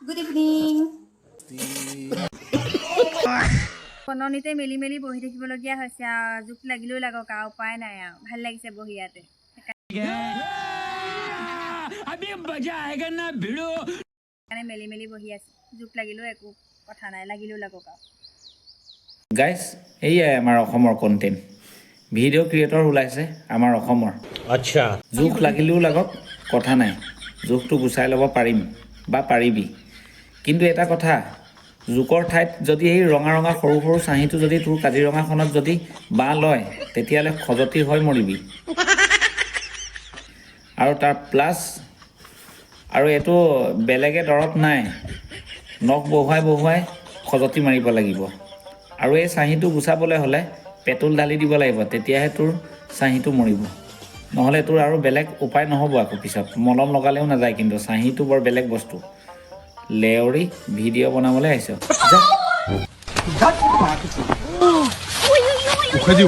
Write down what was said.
good evening কননিতে মেলি মেলি বহি থাকিবলগীয়া হৈছে আৰু জোক লাগিলেও লাগক আৰু উপায় নাই আৰু ভাল লাগিছে বহি ইয়াতে সেইকাৰণে মেলি মেলি বহি আছে জোক লাগিলেও একো কথা নাই লাগিলেও লাগক আৰু গাইজ এইয়াই আমাৰ অসমৰ কণ্টেণ্ট ভিডিঅ' ক্ৰিয়েটৰ ওলাইছে আমাৰ অসমৰ আচ্ছা জোক লাগিলেও লাগক কথা নাই জোকটো গুচাই ল'ব পাৰিম বা পাৰিবি কিন্তু এটা কথা জোকৰ ঠাইত যদি এই ৰঙা ৰঙা সৰু সৰু চাহীটো যদি তোৰ কাজিৰঙাখনত যদি বাঁহ লয় তেতিয়াহ'লে খজতি হৈ মৰিবি আৰু তাৰ প্লাছ আৰু এইটো বেলেগে দৰৱ নাই নখ বহুৱাই খজতি মাৰিব লাগিব আৰু এই চাহীটো গুচাবলৈ হ'লে পেট্ৰল ঢালি দিব লাগিব তেতিয়াহে তোৰ চাহীটো মৰিব নহ'লে তোৰ আৰু বেলেগ উপায় নহ'ব আকৌ পিছত মলম লগালেও নাযায় কিন্তু চাহীটো বৰ বেলেগ বস্তু লেউৰি ভিডিঅ' বনাবলৈ আহিছ উখাই দি